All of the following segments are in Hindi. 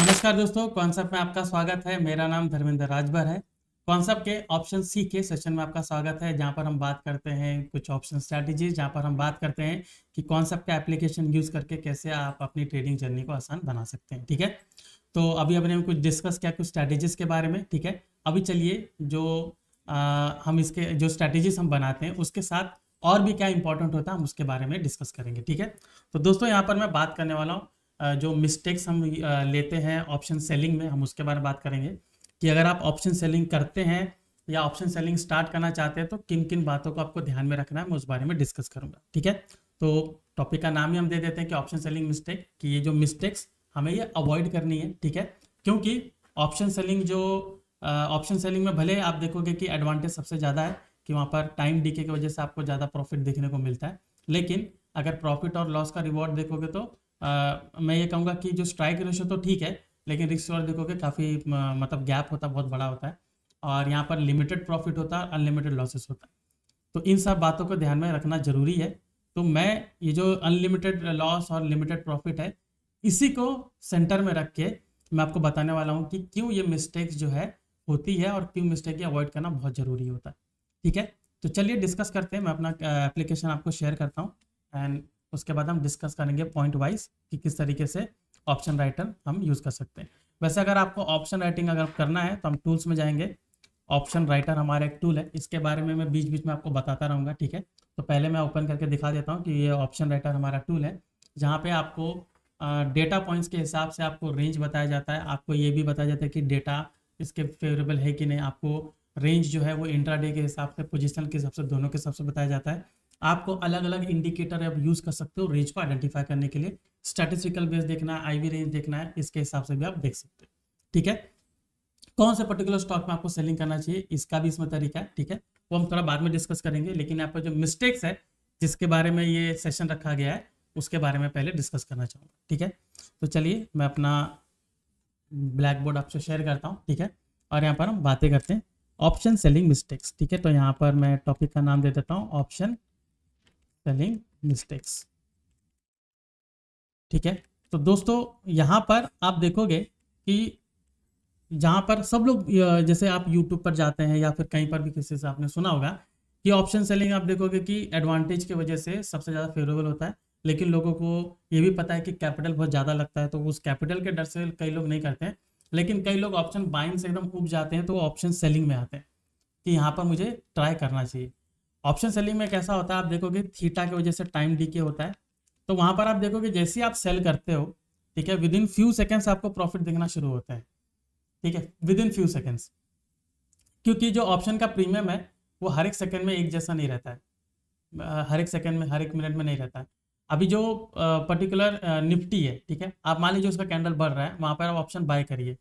नमस्कार दोस्तों, कॉन्सेप्ट में आपका स्वागत है। मेरा नाम धर्मेंद्र राजभर है। कॉन्सेप्ट के ऑप्शन सी के सेशन में आपका स्वागत है, जहां पर हम बात करते हैं कुछ ऑप्शन स्ट्रैटेजीज, जहां पर हम बात करते हैं कि कॉन्सेप्ट का एप्लीकेशन यूज करके कैसे आप अपनी ट्रेडिंग जर्नी को आसान बना सकते हैं। ठीक है, तो अभी हमने कुछ डिस्कस किया कुछ स्ट्रैटेजीज के बारे में। ठीक है, अभी चलिए जो हम इसके जो स्ट्रैटेजीज हम बनाते हैं उसके साथ और भी क्या इंपॉर्टेंट होता है हम उसके बारे में डिस्कस करेंगे। ठीक है, तो दोस्तों यहाँ पर मैं बात करने वाला हूँ जो मिस्टेक्स हम लेते हैं ऑप्शन सेलिंग में, हम उसके बारे में बात करेंगे कि अगर आप ऑप्शन सेलिंग करते हैं या ऑप्शन सेलिंग स्टार्ट करना चाहते हैं तो किन किन बातों को आपको ध्यान में रखना है, मैं उस बारे में डिस्कस करूंगा। ठीक है, तो टॉपिक का नाम ही हम दे देते हैं कि ऑप्शन सेलिंग मिस्टेक, कि ये जो मिस्टेक्स हमें ये अवॉइड करनी है। ठीक है, क्योंकि ऑप्शन सेलिंग में भले आप देखोगे कि एडवांटेज सबसे ज़्यादा है कि वहाँ पर टाइम डीके की वजह से आपको ज़्यादा प्रॉफिट देखने को मिलता है, लेकिन अगर प्रॉफिट और लॉस का रिवॉर्ड देखोगे तो मैं ये कहूँगा कि जो स्ट्राइक रेशो तो ठीक है, लेकिन रिस्क रिवॉर्ड देखोगे काफ़ी मतलब गैप होता है, बहुत बड़ा होता है, और यहाँ पर लिमिटेड प्रॉफिट होता है, अनलिमिटेड लॉसेस होता है। तो इन सब बातों को ध्यान में रखना जरूरी है। तो मैं ये जो अनलिमिटेड लॉस और लिमिटेड प्रॉफिट है, इसी को सेंटर में रख के मैं आपको बताने वाला हूँ कि क्यों ये मिस्टेक्स जो है होती है और क्यों मिस्टेक की अवॉइड करना बहुत ज़रूरी होता है। ठीक है, तो चलिए डिस्कस करते हैं। मैं अपना एप्लीकेशन आपको शेयर करता हूँ एंड उसके बाद हम डिस्कस करेंगे पॉइंट वाइज कि किस तरीके से ऑप्शन राइटर हम यूज़ कर सकते हैं। वैसे अगर आपको ऑप्शन राइटिंग अगर करना है तो हम टूल्स में जाएंगे। ऑप्शन राइटर हमारा एक टूल है, इसके बारे में मैं बीच बीच में आपको बताता रहूँगा। ठीक है, तो पहले मैं ओपन करके दिखा देता हूँ कि ये ऑप्शन राइटर हमारा टूल है, जहाँ पे आपको डेटा पॉइंट्स के हिसाब से आपको रेंज बताया जाता है। आपको ये भी बताया जाता है कि डेटा इसके फेवरेबल है कि नहीं। आपको रेंज जो है वो इंट्राडे के हिसाब से, पोजीशन के हिसाब से, दोनों के हिसाब से बताया जाता है। आपको अलग अलग इंडिकेटर आप यूज़ कर सकते हो रेंज को आइडेंटिफाई करने के लिए। स्टैटिस्टिकल बेस देखना है, आईवी रेंज देखना है, इसके हिसाब से भी आप देख सकते हो। ठीक है, कौन से पर्टिकुलर स्टॉक में आपको सेलिंग करना चाहिए इसका भी इसमें तरीका है। ठीक है, वो हम थोड़ा बाद में डिस्कस करेंगे, लेकिन यहाँ पर जो मिस्टेक्स है जिसके बारे में ये सेशन रखा गया है उसके बारे में पहले डिस्कस करना चाहूँगा। ठीक है, तो चलिए मैं अपना ब्लैक बोर्ड आपसे शेयर करता हूँ। ठीक है, और यहाँ पर हम बातें करते हैं ऑप्शन सेलिंग मिस्टेक्स। ठीक है, तो यहाँ पर मैं टॉपिक का नाम दे देता हूँ ऑप्शन सेलिंग मिस्टेक्स। ठीक है, तो दोस्तों यहाँ पर आप देखोगे कि जहाँ पर सब लोग जैसे आप YouTube पर जाते हैं या फिर कहीं पर भी किसी से आपने सुना होगा कि ऑप्शन सेलिंग आप देखोगे कि एडवांटेज की वजह से सबसे ज़्यादा फेवरेबल होता है, लेकिन लोगों को ये भी पता है कि कैपिटल बहुत ज़्यादा लगता है, तो उस कैपिटल के डर से कई लोग नहीं करते हैं। लेकिन कई लोग ऑप्शन बाइंग से एकदम ऊब जाते हैं तो वो ऑप्शन सेलिंग में आते हैं कि यहाँ पर मुझे ट्राई करना चाहिए। ऑप्शन सेलिंग में कैसा होता है, आप देखोगे थीटा की वजह से टाइम डीके होता है, तो वहाँ पर आप देखोगे जैसे ही आप सेल करते हो, ठीक है, विद इन फ्यू सेकेंड्स आपको प्रॉफिट दिखना शुरू होता है। ठीक है, विद इन फ्यू सेकेंड्स, क्योंकि जो ऑप्शन का प्रीमियम है वो हर एक सेकंड में एक जैसा नहीं रहता है, हर एक सेकंड में, हर एक मिनट में नहीं रहता है। अभी जो पर्टिकुलर निफ्टी है, ठीक है, आप मान लीजिए उसका कैंडल बढ़ रहा है, वहाँ पर आप ऑप्शन बाय करिए।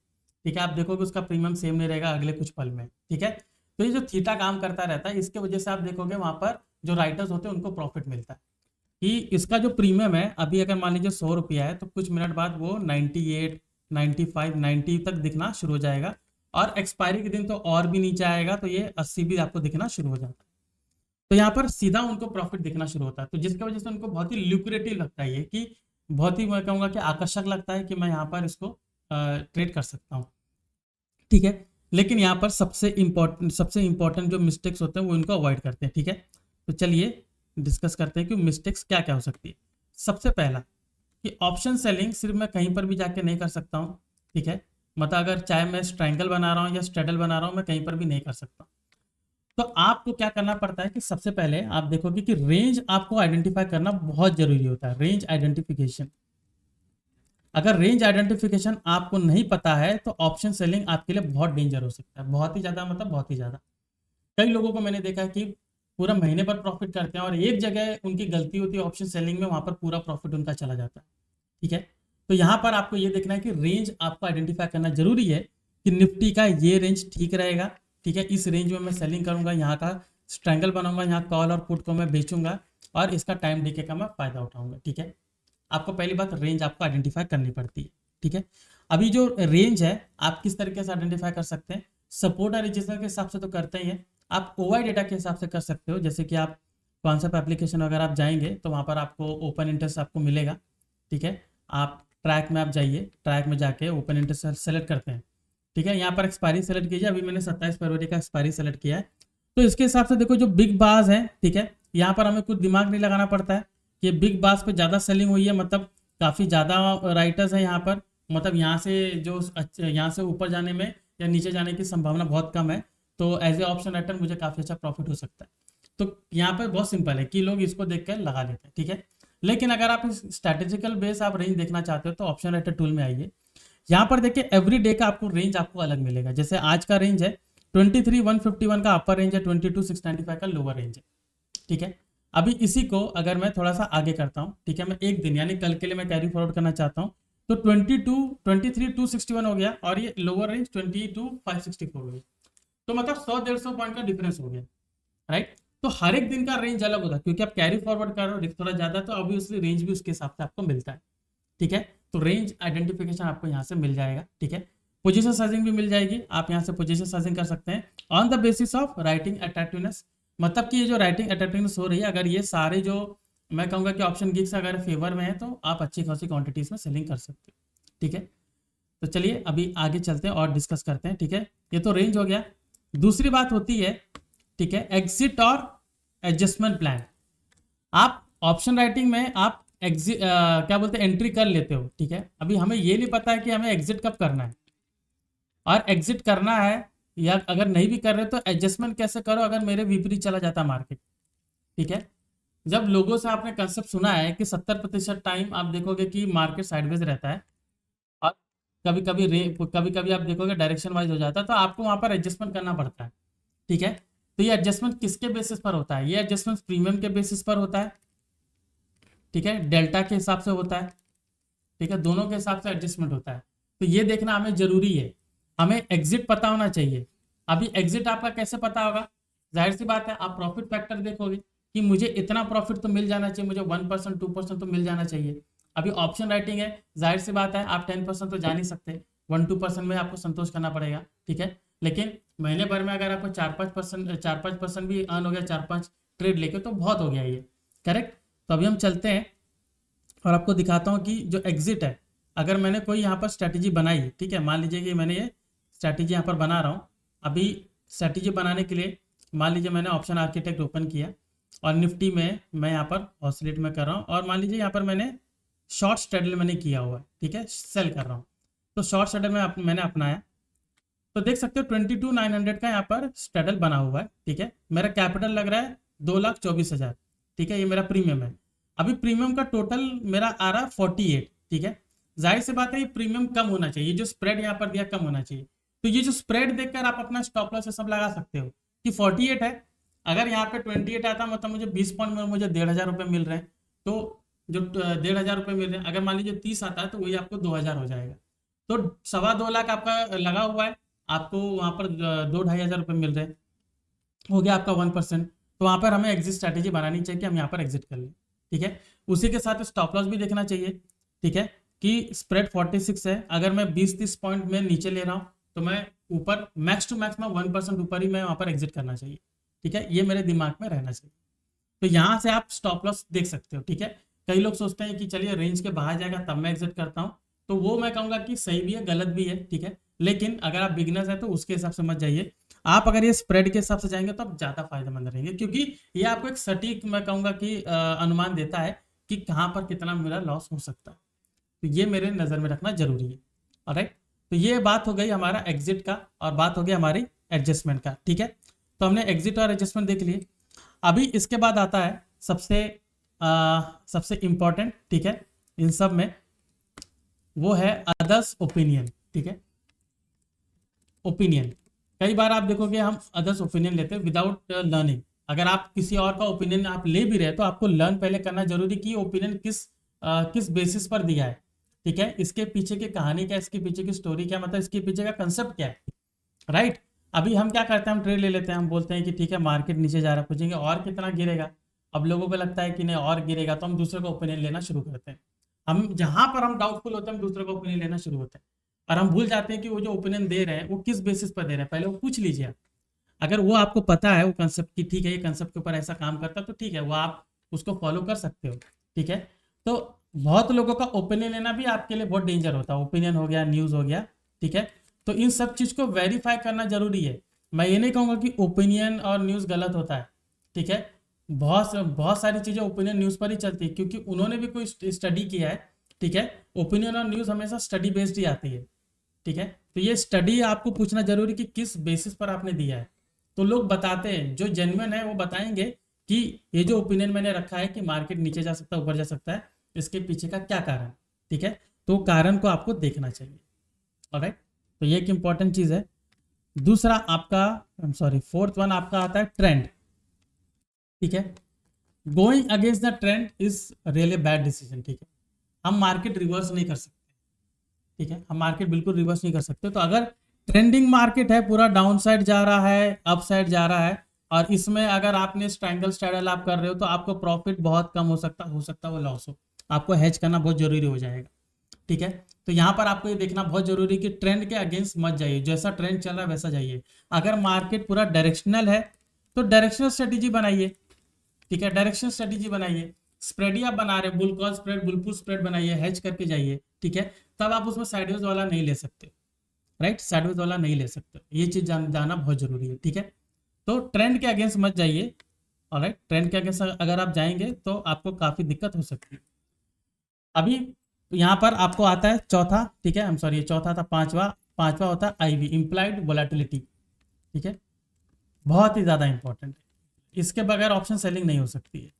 ठीक है, आप देखोगे उसका प्रीमियम सेम नहीं रहेगा अगले कुछ पल में। ठीक है, तो ये जो थीटा काम करता रहता है, इसके वजह से आप देखोगे वहाँ पर जो राइटर्स होते हैं उनको प्रॉफिट मिलता है कि इसका जो प्रीमियम है अभी अगर मान लीजिए 100 रुपया है, तो कुछ मिनट बाद वो 98, 95, 90 तक दिखना शुरू हो जाएगा, और एक्सपायरी के दिन तो और भी नीचे आएगा, तो ये 80 भी आपको दिखना शुरू हो जाता है। तो यहाँ पर सीधा उनको प्रॉफिट दिखना शुरू होता है, तो जिसकी वजह से उनको बहुत ही ल्यूक्रेटिव लगता है ये, कि बहुत ही मैं कहूँगा कि आकर्षक लगता है कि मैं यहाँ पर इसको ट्रेड कर सकता हूँ। ठीक है, लेकिन यहाँ पर सबसे इंपॉर्टेंट जो मिस्टेक्स होते हैं वो इनको अवॉइड करते हैं। ठीक है, तो चलिए डिस्कस करते हैं कि मिस्टेक्स क्या क्या हो सकती है। सबसे पहला कि ऑप्शन सेलिंग सिर्फ मैं कहीं पर भी जाके नहीं कर सकता हूँ। ठीक है, मतलब अगर चाहे मैं स्ट्रैंगल बना रहा हूँ या स्ट्रेडल बना रहा हूँ, मैं कहीं पर भी नहीं कर सकता। तो आपको क्या करना पड़ता है कि सबसे पहले आप देखोगे कि रेंज आपको आइडेंटिफाई करना बहुत जरूरी होता है, रेंज आइडेंटिफिकेशन। अगर रेंज आइडेंटिफिकेशन आपको नहीं पता है तो ऑप्शन सेलिंग आपके लिए बहुत डेंजर हो सकता है, बहुत ही ज़्यादा, मतलब बहुत ही ज़्यादा। कई लोगों को मैंने देखा है कि पूरा महीने पर प्रॉफिट करते हैं और एक जगह उनकी गलती होती है ऑप्शन सेलिंग में, वहां पर पूरा प्रॉफिट उनका चला जाता है। ठीक है, तो यहाँ पर आपको ये देखना है कि रेंज आपको आइडेंटिफाई करना जरूरी है कि निफ्टी का ये रेंज ठीक रहेगा। ठीक है, इस रेंज में मैं सेलिंग करूंगा, यहाँ का स्ट्रैंगल बनाऊंगा, यहाँ कॉल और पुट को मैं बेचूंगा और इसका टाइम डीके का मैं फायदा उठाऊंगा। ठीक है, आपको पहली बात रेंज आपको आइडेंटिफाई करनी पड़ती है। ठीक है, अभी जो रेंज है आप किस तरीके से आइडेंटिफाई कर सकते हैं, सपोर्ट और रेजिस्टेंस के हिसाब से तो करते ही हैं, आप ओवाई डेटा के हिसाब से कर सकते हो। जैसे कि आप कॉन्सेप्ट एप्लीकेशन अगर आप जाएंगे तो वहाँ पर आपको ओपन इंटरेस्ट आपको मिलेगा। ठीक है, आप ट्रैक में आप जाइए, ट्रैक में जाके ओपन इंटरेस्ट सेलेक्ट करते हैं, ठीक है। यहाँ पर एक्सपायरी सेलेक्ट कीजिए, अभी मैंने 27 फरवरी का एक्सपायरी सेलेक्ट किया है। तो इसके हिसाब से देखो जो बिग बास है, ठीक है, यहाँ पर हमें कुछ दिमाग नहीं लगाना पड़ता है कि बिग बास पे ज़्यादा सेलिंग हुई है, मतलब काफ़ी ज़्यादा राइटर्स हैं यहाँ पर, मतलब यहाँ से जो यहाँ से ऊपर जाने में या नीचे जाने की संभावना बहुत कम है, तो एज ए ऑप्शन राइटर मुझे काफ़ी अच्छा प्रॉफिट हो सकता है। तो यहाँ पर बहुत सिंपल है कि लोग इसको देख कर लगा लेते हैं, ठीक है। लेकिन अगर आप स्ट्रैटेजिकल बेस आप रेंज देखना चाहते हो तो ऑप्शन राइटर टूल में आइए। यहाँ पर देखिए एवरी डे का आपको रेंज आपको अलग मिलेगा। जैसे आज का रेंज है 23,151 का अपर रेंज है, 22,695 का लोअर रेंज है, ठीक है। अभी इसी को अगर मैं थोड़ा सा आगे करता हूँ, ठीक है, मैं एक दिन यानी कल के लिए मैं कैरी फॉरवर्ड करना चाहता हूँ, तो 23,261 हो गया और ये लोअर रेंज 22,564 हो गया। तो मतलब 100-150 पॉइंट का डिफरेंस हो गया, राइट। तो हर एक दिन का रेंज अलग होता है क्योंकि आप कैरी फॉरवर्ड कर रहे हो, रिस्क थोड़ा ज्यादा, तो ऑब्वियसली रेंज भी उसके हिसाब से आपको मिलता है, ठीक है। तो रेंज आइडेंटिफिकेशन आपको यहाँ से मिल जाएगा, ठीक है। पोजीशन साइजिंग भी मिल जाएगी, आप यहाँ से पोजीशन साइजिंग कर सकते हैं on the basis of writing attractiveness. मतलब कि ये जो राइटिंग अट्रैक्टिवनेस हो रही है, अगर ये सारे जो मैं कहूँगा कि ऑप्शन गिग्स अगर फेवर में है तो आप अच्छी खासी क्वांटिटीज में सेलिंग कर सकते हो, ठीक है। तो चलिए अभी आगे चलते हैं और डिस्कस करते हैं, ठीक है। ये तो रेंज हो गया। दूसरी बात होती है, ठीक है, एग्जिट और एडजस्टमेंट प्लान। आप ऑप्शन राइटिंग में आप एग्जिट क्या बोलते हैं एंट्री कर लेते हो, ठीक है। अभी हमें ये नहीं पता है कि हमें एग्जिट कब करना है, और एग्जिट करना है या अगर नहीं भी कर रहे तो एडजस्टमेंट कैसे करो अगर मेरे विपरीत चला जाता मार्केट, ठीक है। जब लोगों से आपने कंसेप्ट सुना है कि 70% टाइम आप देखोगे कि मार्केट साइडवेज रहता है और कभी कभी आप देखोगे डायरेक्शन वाइज हो जाता है, तो आपको वहां पर एडजस्टमेंट करना पड़ता है, ठीक है। तो ये एडजस्टमेंट किसके बेसिस पर होता है? ये एडजस्टमेंट प्रीमियम के बेसिस पर होता है, ठीक है, डेल्टा के हिसाब से होता है, ठीक है, दोनों के हिसाब से एडजस्टमेंट होता है। तो ये देखना हमें जरूरी है, हमें एग्जिट पता होना चाहिए। अभी एग्जिट आपका कैसे पता होगा? जाहिर सी बात है, आप प्रॉफिट फैक्टर देखोगे कि मुझे इतना प्रॉफिट तो मिल जाना चाहिए, मुझे 1% 2% तो मिल जाना चाहिए। अभी ऑप्शन राइटिंग है, जाहिर सी बात है आप 10% तो जा नहीं सकते, 1-2% में आपको संतोष करना पड़ेगा, ठीक है। लेकिन महीने भर में अगर आपको 4-5% भी अर्न हो गया, 4-5 ट्रेड लेके, तो बहुत हो गया ये, करेक्ट। तो अभी हम चलते हैं और आपको दिखाता हूँ कि जो एग्जिट है, अगर मैंने कोई यहाँ पर स्ट्रैटेजी बनाई, ठीक है, मान लीजिए कि मैंने ये स्ट्रैटेजी यहाँ पर बना रहा हूँ। अभी स्ट्रैटेजी बनाने के लिए मान लीजिए मैंने ऑप्शन आर्किटेक्ट ओपन किया और निफ्टी में मैं यहाँ पर ऑसिलेट में कर रहा हूँ, और मान लीजिए यहाँ पर मैंने शॉर्ट स्ट्रैडल मैंने किया हुआ है, ठीक है, सेल कर रहा हूँ। तो शॉर्ट स्ट्रैडल में मैंने अपनाया, तो देख सकते हो 22,900 का यहाँ पर स्ट्रैडल बना हुआ है, ठीक है। मेरा कैपिटल लग रहा है 2,24,000, ठीक है, ये मेरा प्रीमियम है। अभी प्रीमियम का टोटल मेरा आ रहा है 48, ठीक है। जाहिर सी बात है ये प्रीमियम कम होना चाहिए, जो स्प्रेड यहाँ पर दिया कम होना चाहिए। तो ये जो स्प्रेड देखकर आप अपना स्टॉप लॉस सब लगा सकते हो कि 48 है, अगर यहाँ पे 28 आता मतलब मुझे 20 पॉइंट में मुझे 1,500 रुपये मिल रहे हैं, तो जो 1,500 रुपये मिल रहे हैं, अगर मान लीजिए 30 आता है तो वही आपको 2,000 हो जाएगा। तो 2.25 लाख आपका लगा हुआ है, आपको वहाँ पर 2-2,500 रुपये मिल रहे हैं, हो गया आपका 1%। तो वहाँ पर हमें एग्जिट स्ट्रैटेजी बनानी चाहिए कि हम यहाँ पर एग्जिट कर लें, ठीक है। उसी के साथ स्टॉप लॉस भी देखना चाहिए, ठीक है, कि स्प्रेड 46 है, अगर मैं 20-30 पॉइंट में नीचे ले रहा हूँ तो मैं ऊपर मैक्स टू मैक्स में 1% ऊपर ही मैं वहाँ पर एग्जिट करना चाहिए, ठीक है, ये मेरे दिमाग में रहना चाहिए। तो यहाँ से आप स्टॉप लॉस देख सकते हो, ठीक है। कई लोग सोचते हैं कि चलिए रेंज के बाहर जाएगा तब मैं एग्जिट करता हूँ, तो वो मैं कहूँगा कि सही भी है गलत भी है, ठीक है। लेकिन अगर आप बिगनर्स हैं तो उसके हिसाब से मत जाइए, आप अगर ये स्प्रेड के हिसाब से जाएंगे तो आप ज़्यादा फायदेमंद रहेंगे, क्योंकि ये आपको एक सटीक मैं कहूँगा कि अनुमान देता है कि कहाँ पर कितना मेरा लॉस हो सकता है। तो ये मेरे नज़र में रखना जरूरी है, ऑलराइट। तो ये बात हो गई हमारा एग्जिट का और बात हो गई हमारी एडजस्टमेंट का, ठीक है। तो हमने एग्जिट और एडजस्टमेंट देख लिए। अभी इसके बाद आता है सबसे इम्पॉर्टेंट, ठीक है, इन सब में, वो है अदर्स ओपिनियन, ठीक है। ओपिनियन कई बार आप देखोगे हम अदर्स ओपिनियन लेते हैं विदाउट लर्निंग। अगर आप किसी और का ओपिनियन आप ले भी रहे तो आपको लर्न पहले करना जरूरी कि ओपिनियन किस बेसिस पर दिया है, ठीक है, इसके पीछे की कहानी क्या है, इसके पीछे की स्टोरी क्या, मतलब इसके पीछे का कंसेप्ट क्या है, राइट। अभी हम क्या करते हैं, हम ट्रेड ले लेते हैं, हम बोलते हैं कि ठीक है मार्केट नीचे जा रहा है, पूछेंगे और कितना गिरेगा, अब लोगों को लगता है कि नहीं और गिरेगा, तो हम दूसरे का ओपिनियन लेना शुरू करते हैं। हम जहां पर हम डाउटफुल होते हैं हम दूसरे का ओपिनियन लेना शुरू होते हैं, और हम भूल जाते हैं कि वो जो ओपिनियन दे रहे हैं वो किस बेसिस पर दे रहे हैं। पहले वो पूछ लीजिए आप, अगर वो आपको पता है वो कंसेप्ट की, ठीक है ये कंसेप्ट के ऊपर ऐसा काम करता है, तो ठीक है वो आप उसको फॉलो कर सकते हो, ठीक है। तो बहुत लोगों का ओपिनियन लेना भी आपके लिए बहुत डेंजर होता है, ओपिनियन हो गया, न्यूज़ हो गया, ठीक है। तो इन सब चीज़ को वेरीफाई करना जरूरी है। मैं ये नहीं कहूँगा कि ओपिनियन और न्यूज़ गलत होता है, ठीक है। बहुत बहुत सारी चीज़ें ओपिनियन न्यूज़ पर ही चलती है, क्योंकि उन्होंने भी कोई स्टडी किया है, ठीक है। ओपिनियन और न्यूज़ हमेशा स्टडी बेस्ड ही आती है, ठीक है। तो ये स्टडी आपको पूछना जरूरी कि किस बेसिस पर आपने दिया है। तो लोग बताते हैं, जो जेन्युइन है वो बताएंगे कि ये जो ओपिनियन मैंने रखा है कि मार्केट नीचे जा सकता है, ऊपर जा सकता है, इसके पीछे का क्या कारण, ठीक है। तो कारण को आपको देखना चाहिए। ऑलराइट, तो ये एक इंपॉर्टेंट चीज है। दूसरा आपका, सॉरी, फोर्थ वन आपका आता है ट्रेंड, ठीक है। Going against the trend is really bad decision, ठीक है। हम मार्केट रिवर्स नहीं कर सकते, ठीक है। हम मार्केट बिल्कुल रिवर्स नहीं कर सकते। तो अगर ट्रेंडिंग मार्केट है, पूरा डाउन साइड जा रहा है, अप साइड जा रहा है, और इसमें अगर आपने ट्रायंगल स्ट्रैडल आप कर रहे हो, तो आपको प्रॉफिट बहुत कम हो सकता है वो लॉस हो। आपको हेज करना बहुत जरूरी हो जाएगा, ठीक है। तो यहाँ पर आपको ये देखना बहुत जरूरी कि ट्रेंड के अगेंस्ट मत जाइए, जैसा ट्रेंड चल रहा है वैसा जाइए। अगर मार्केट पूरा डायरेक्शनल है तो डायरेक्शनल स्ट्रेटेजी बनाइए, ठीक है। डायरेक्शनल स्ट्रेटेजी बनाइए। स्प्रेड ही आप बना रहे, बुल कॉल स्प्रेड, बुलपुल स्प्रेड बनाइए, हेज करके जाइए, ठीक है। तब आप उसमें साइडवेज वाला नहीं ले सकते, राइट, साइडवेज वाला नहीं ले सकते। ये चीज जाना बहुत जरूरी है, ठीक है। तो ट्रेंड के अगेंस्ट मत जाइए, ऑलराइट। ट्रेंड के अगेंस्ट अगर आप जाएंगे तो आपको काफी दिक्कत हो सकती है। अभी यहाँ पर आपको आता है चौथा, ठीक है, सॉरी, ये चौथा था, पांचवा पांचवा होता है आईवी, इम्प्लाइड वोलेटिलिटी, ठीक है। बहुत ही ज्यादा इंपॉर्टेंट है, इसके बगैर ऑप्शन सेलिंग नहीं हो सकती है,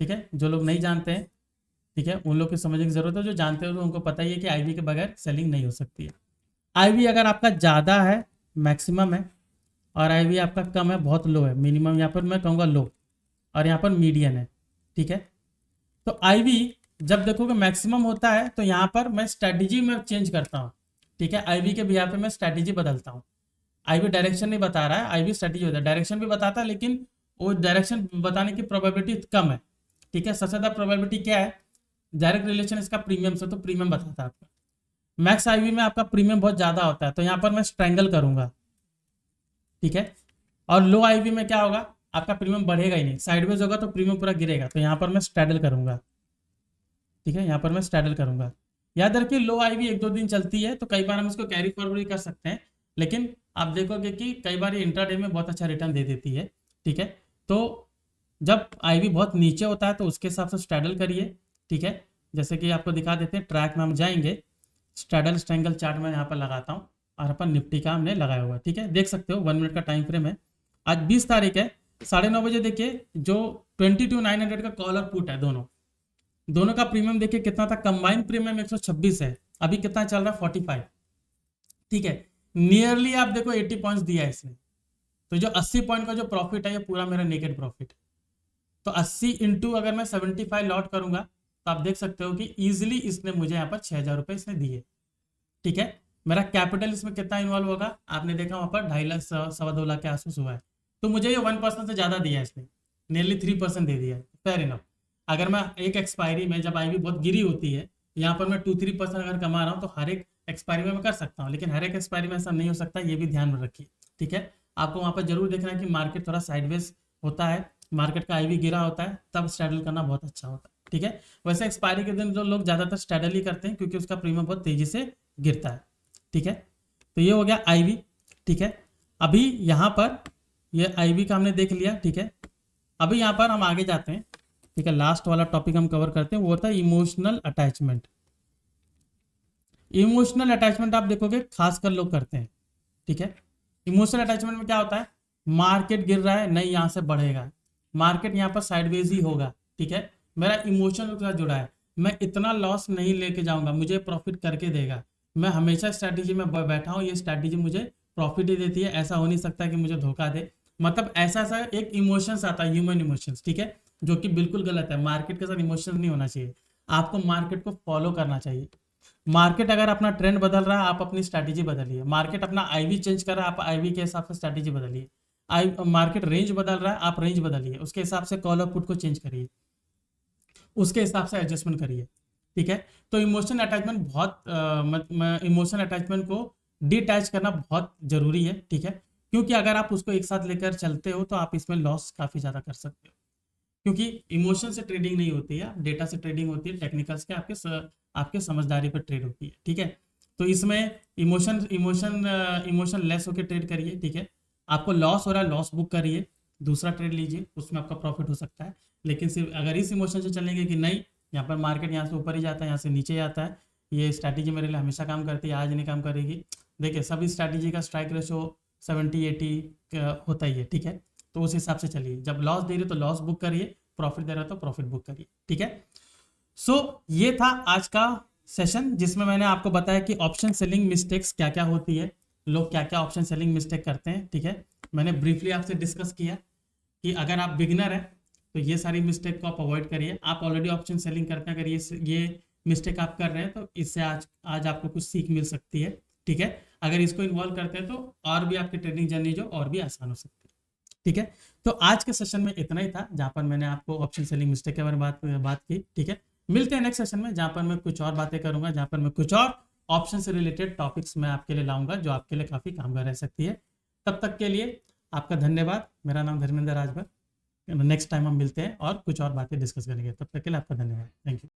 ठीक है। जो लोग नहीं जानते हैं, ठीक है, उन लोग को समझने की जरूरत है। जो जानते हो उनको पता ही है कि आईवी के बगैर सेलिंग नहीं हो सकती है। आईवी अगर आपका ज़्यादा है, मैक्सिमम है, और आईवी आपका कम है, बहुत लो है, मिनिमम यहाँ पर मैं कहूँगा लो, और यहाँ पर मीडियन है, ठीक है। तो आईवी जब देखोगे मैक्सिमम होता है तो यहाँ पर मैं स्ट्रैटेजी में चेंज करता हूँ, ठीक है। आईवी के बिहार पे मैं स्ट्रैटेजी बदलता हूँ। आईवी डायरेक्शन नहीं बता रहा है, आईवी स्ट्रैटेजी होता है। डायरेक्शन भी बताता है, लेकिन वो डायरेक्शन बताने की प्रोबेबिलिटी कम है, ठीक है। सबसे ज़्यादा प्रोबेबिलिटी क्या है, डायरेक्ट रिलेशन इसका प्रीमियम से, तो प्रीमियम बताता है आपका। मैक्स आईवी में आपका प्रीमियम बहुत ज़्यादा होता है, तो यहाँ पर मैं स्ट्रैंगल करूँगा, ठीक है। और लो आईवी में क्या होगा, आपका प्रीमियम बढ़ेगा ही नहीं, साइडवेज होगा तो प्रीमियम पूरा गिरेगा, तो यहाँ पर मैं स्ट्रैडल करूँगा, ठीक है। यहाँ पर मैं स्ट्रैडल करूँगा। याद रखिए, लो आईवी एक दो दिन चलती है तो कई बार हम इसको कैरी फॉरवर्ड भी कर सकते हैं, लेकिन आप देखोगे कि कई बार ये इंट्राडे में बहुत अच्छा रिटर्न दे देती है, ठीक है। तो जब आईवी बहुत नीचे होता है तो उसके हिसाब से स्ट्रैडल करिए, ठीक है। जैसे कि आपको दिखा देते हैं, ट्रैक में हम जाएंगे, स्ट्रैडल स्ट्रैंगल चार्ट में यहाँ पर लगाता हूँ, और अपन निफ्टी का हमने लगाया हुआ, ठीक है। देख सकते हो 1 मिनट का टाइम फ्रेम है। आज 20 तारीख है, 9:30 बजे देखिए, जो 22,900 का कॉल और पुट है, दोनों दोनों का प्रीमियम देखिए कितना था। कंबाइन प्रीमियम 126 है, अभी कितना चल रहा है, 45, ठीक है। नियरली आप देखो 80 पॉइंट्स दिया है इसने। तो जो 80 पॉइंट का जो प्रॉफिट है, ये पूरा मेरा नेकेड प्रॉफिट है। तो 80 इंटू अगर मैं 75 लॉट करूंगा, तो आप देख सकते हो कि इजिली इसने मुझे यहाँ पर 6,000 रुपये इसने दिए, ठीक है। मेरा कैपिटल इसमें कितना इन्वॉल्व होगा, आपने देखा वहां पर 2.5 लाख 2.25 लाख के आसपास हुआ है। तो मुझे ये 1% से ज़्यादा दिया है इसने, नियरली 3% दे दिया है, फेयर इनफ। अगर मैं एक एक्सपायरी में, जब आईवी बहुत गिरी होती है, यहाँ पर मैं 2-3% अगर कमा रहा हूँ, तो हर एक एक्सपायरी में मैं कर सकता हूँ, लेकिन हर एक एक्सपायरी में ऐसा नहीं हो सकता, ये भी ध्यान में रखिए, ठीक है। आपको वहाँ पर जरूर देखना है कि मार्केट थोड़ा साइडवेज होता है, मार्केट का आईवी गिरा होता है, तब स्ट्रैडल करना बहुत अच्छा होता है, ठीक है। वैसे एक्सपायरी के दिन जो लोग ज़्यादातर स्ट्रैडल ही करते हैं, क्योंकि उसका प्रीमियम बहुत तेजी से गिरता है, ठीक है। तो ये हो गया आईवी, ठीक है। अभी यहाँ पर ये आईवी का हमने देख लिया, ठीक है। अभी यहाँ पर हम आगे जाते हैं, ठीक है। लास्ट वाला टॉपिक हम कवर करते हैं, वो होता है इमोशनल अटैचमेंट। इमोशनल अटैचमेंट आप देखोगे खासकर लोग करते हैं, ठीक है। इमोशनल अटैचमेंट में क्या होता है, मार्केट गिर रहा है, नहीं यहाँ से बढ़ेगा, मार्केट यहाँ पर साइडवेज ही होगा, ठीक है। मेरा इमोशन के साथ जुड़ा है, मैं इतना लॉस नहीं लेके जाऊंगा, मुझे प्रॉफिट करके देगा। मैं हमेशा स्ट्रैटेजी में बैठा हूँ, ये स्ट्रैटेजी मुझे प्रॉफिट ही देती है, ऐसा हो नहीं सकता कि मुझे धोखा दे। मतलब ऐसा ऐसा एक इमोशंस आता है, ह्यूमन इमोशंस, ठीक है, जो कि बिल्कुल गलत है। मार्केट के साथ इमोशंस नहीं होना चाहिए, आपको मार्केट को फॉलो करना चाहिए। मार्केट अगर अपना ट्रेंड बदल रहा है, आप अपनी स्ट्रैटेजी बदलिए। मार्केट अपना आईवी चेंज कर रहा है, आप आईवी के हिसाब से स्ट्रैटेजी बदलिए। मार्केट रेंज बदल रहा है, आप रेंज बदलिए, उसके हिसाब से कॉल और पुट को चेंज करिए, उसके हिसाब से एडजस्टमेंट करिए, ठीक है। तो इमोशन अटैचमेंट इमोशन अटैचमेंट को डिटैच करना बहुत जरूरी है, ठीक है। क्योंकि अगर आप उसको एक साथ लेकर चलते हो तो आप इसमें लॉस काफी ज्यादा कर सकते हो, क्योंकि इमोशन से ट्रेडिंग नहीं होती है, डेटा से ट्रेडिंग होती है, टेक्निकल्स के आपके समझदारी पर ट्रेड होती है, ठीक है। तो इसमें इमोशन लेस होकर ट्रेड करिए, ठीक है। आपको लॉस हो रहा है, लॉस बुक करिए, दूसरा ट्रेड लीजिए, उसमें आपका प्रॉफिट हो सकता है। लेकिन सिर्फ अगर इस इमोशन से चलेंगे कि नहीं, यहाँ पर मार्केट यहाँ से ऊपर ही जाता है, यहाँ से नीचे जाता है, ये स्ट्रैटेजी मेरे लिए हमेशा काम करती है, आज नहीं काम करेगी। देखिए सभी स्ट्रैटेजी का स्ट्राइक रेशो 70-80 होता ही है, ठीक है। तो उस हिसाब से चलिए, जब लॉस दे रहे तो लॉस बुक करिए, प्रॉफिट दे रहा तो प्रॉफिट बुक करिए, ठीक है। सो ये था आज का सेशन, जिसमें मैंने आपको बताया कि ऑप्शन सेलिंग मिस्टेक्स क्या क्या होती है, लोग क्या क्या ऑप्शन सेलिंग मिस्टेक करते हैं, ठीक है। मैंने ब्रीफली आपसे डिस्कस किया कि अगर आप बिगिनर हैं तो ये सारी मिस्टेक को आप अवॉइड करिए। आप ऑलरेडी ऑप्शन सेलिंग करते हैं, अगर ये मिस्टेक आप कर रहे हैं तो इससे आज आपको कुछ सीख मिल सकती है, ठीक है। अगर इसको इन्वॉल्व करते हैं तो और भी आपकी ट्रेडिंग जर्नी जो और भी आसान हो सकती है, ठीक है। तो आज के सेशन में इतना ही था, जहाँ पर मैंने आपको ऑप्शन सेलिंग मिस्टेक के बारे में बात की, ठीक है। मिलते हैं नेक्स्ट सेशन में, जहाँ पर मैं कुछ और बातें करूंगा, जहाँ पर मैं कुछ और ऑप्शन से रिलेटेड टॉपिक्स मैं आपके लिए लाऊंगा जो आपके लिए काफ़ी कामगार रह सकती है। तब तक के लिए आपका धन्यवाद। मेरा नाम धर्मेंद्र राजभर। नेक्स्ट टाइम हम मिलते हैं और कुछ और बातें डिस्कस करेंगे। तब तक के लिए आपका धन्यवाद। Thank you.